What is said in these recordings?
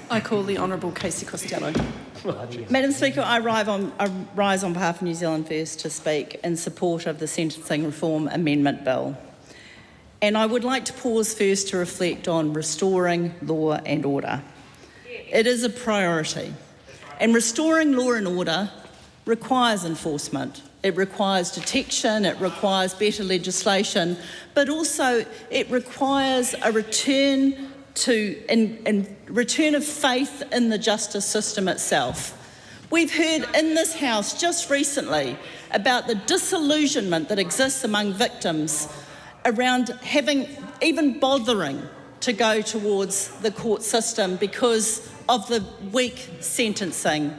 I call the Honourable Casey Costello. Madam Speaker, I rise on behalf of New Zealand First to speak in support of the Sentencing Reform Amendment Bill. And I would like to pause first to reflect on restoring law and order. It is a priority. And restoring law and order requires enforcement. It requires detection, it requires better legislation, but also it requires a return of faith in the justice system itself. We've heard in this House just recently about the disillusionment that exists among victims around even bothering to go towards the court system because of the weak sentencing,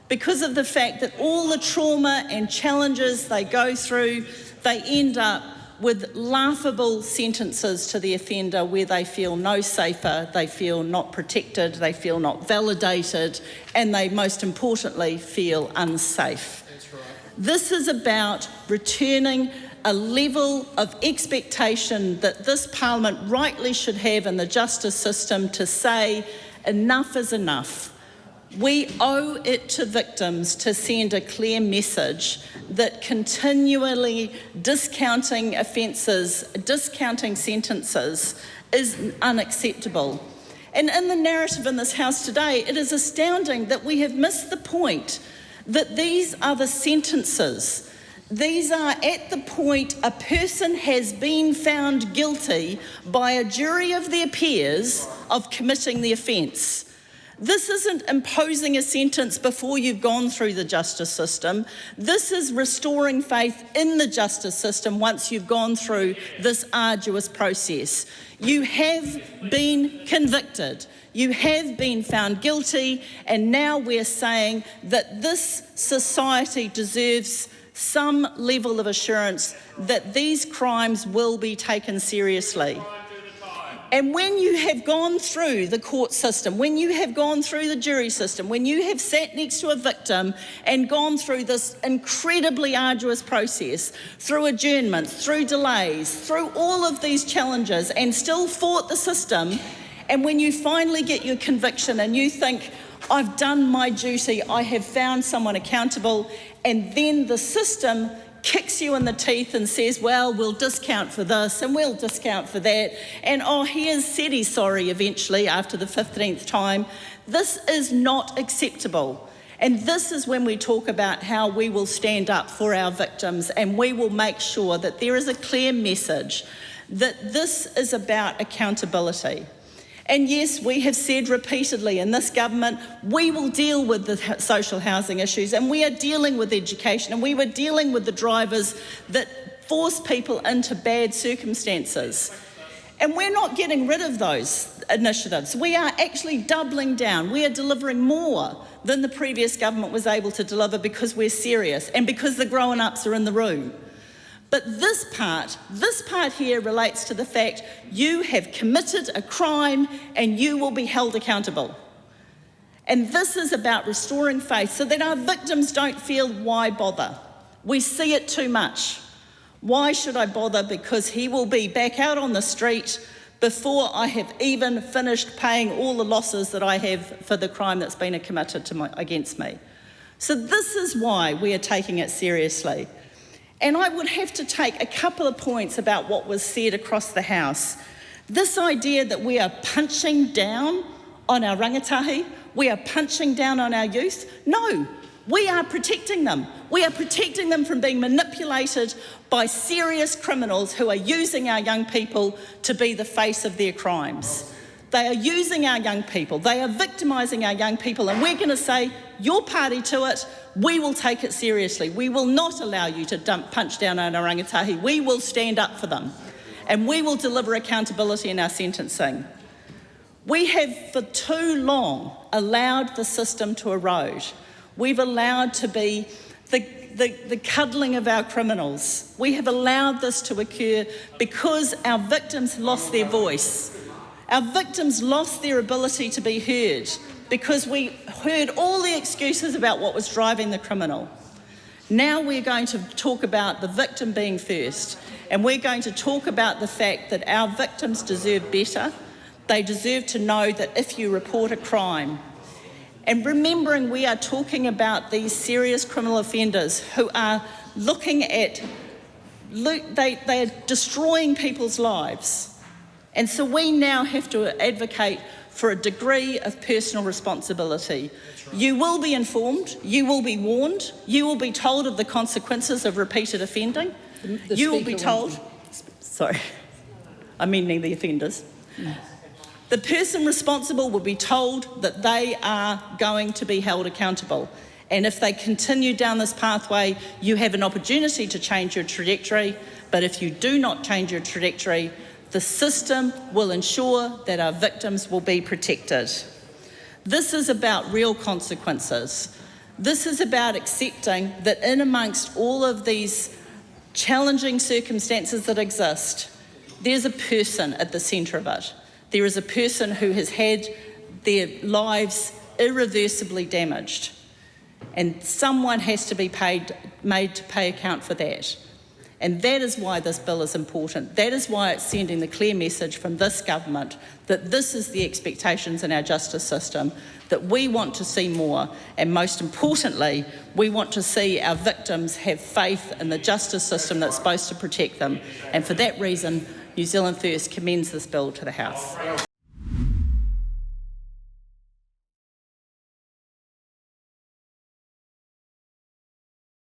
because of the fact that all the trauma and challenges they go through, they end up with laughable sentences to the offender where they feel no safer, they feel not protected, they feel not validated, and they, most importantly, feel unsafe. That's right. This is about returning a level of expectation that this Parliament rightly should have in the justice system to say enough is enough. We owe it to victims to send a clear message that continually discounting offences, discounting sentences is unacceptable. And in the narrative in this House today, it is astounding that we have missed the point that these are the sentences. These are at the point a person has been found guilty by a jury of their peers of committing the offence. This isn't imposing a sentence before you've gone through the justice system. This is restoring faith in the justice system once you've gone through this arduous process. You have been convicted. You have been found guilty, and now we're saying that this society deserves some level of assurance that these crimes will be taken seriously. And when you have gone through the court system, when you have gone through the jury system, when you have sat next to a victim and gone through this incredibly arduous process, through adjournments, through delays, through all of these challenges and still fought the system, and when you finally get your conviction and you think, I've done my duty, I have found someone accountable, and then the system kicks you in the teeth and says, well, we'll discount for this and we'll discount for that, and oh, he has said he's sorry eventually after the 15th time. This is not acceptable. And this is when we talk about how we will stand up for our victims, and we will make sure that there is a clear message that this is about accountability. And yes, we have said repeatedly in this government, we will deal with the social housing issues, and we are dealing with education, and we were dealing with the drivers that force people into bad circumstances. And we're not getting rid of those initiatives. We are actually doubling down. We are delivering more than the previous government was able to deliver because we're serious and because the grown-ups are in the room. But this part here relates to the fact you have committed a crime and you will be held accountable. And this is about restoring faith so that our victims don't feel, why bother? We see it too much. Why should I bother? Because he will be back out on the street before I have even finished paying all the losses that I have for the crime that's been committed against me. So this is why we are taking it seriously. And I would have to take a couple of points about what was said across the House. This idea that we are punching down on our rangatahi, we are punching down on our youth. No, we are protecting them. We are protecting them from being manipulated by serious criminals who are using our young people to be the face of their crimes. They are using our young people, they are victimising our young people, and we're going to say, you're party to it, we will take it seriously. We will not allow you to punch down on our rangatahi. We will stand up for them, and we will deliver accountability in our sentencing. We have for too long allowed the system to erode. We've allowed to be the cuddling of our criminals. We have allowed this to occur because our victims lost their voice. Our victims lost their ability to be heard because we heard all the excuses about what was driving the criminal. Now we're going to talk about the victim being first, and we're going to talk about the fact that our victims deserve better. They deserve to know that if you report a crime, and remembering we are talking about these serious criminal offenders who are looking at, they are destroying people's lives. And so we now have to advocate for a degree of personal responsibility. You will be informed, you will be warned, you will be told of the consequences of repeated offending. You will be told, sorry, I'm meaning the offenders. The person responsible will be told that they are going to be held accountable. And if they continue down this pathway, you have an opportunity to change your trajectory. But if you do not change your trajectory, the system will ensure that our victims will be protected. This is about real consequences. This is about accepting that in amongst all of these challenging circumstances that exist, there's a person at the centre of it. There is a person who has had their lives irreversibly damaged, and someone has to be made to pay account for that. And that is why this bill is important. That is why it's sending the clear message from this government that this is the expectations in our justice system, that we want to see more, and most importantly, we want to see our victims have faith in the justice system that's supposed to protect them. And for that reason, New Zealand First commends this bill to the House.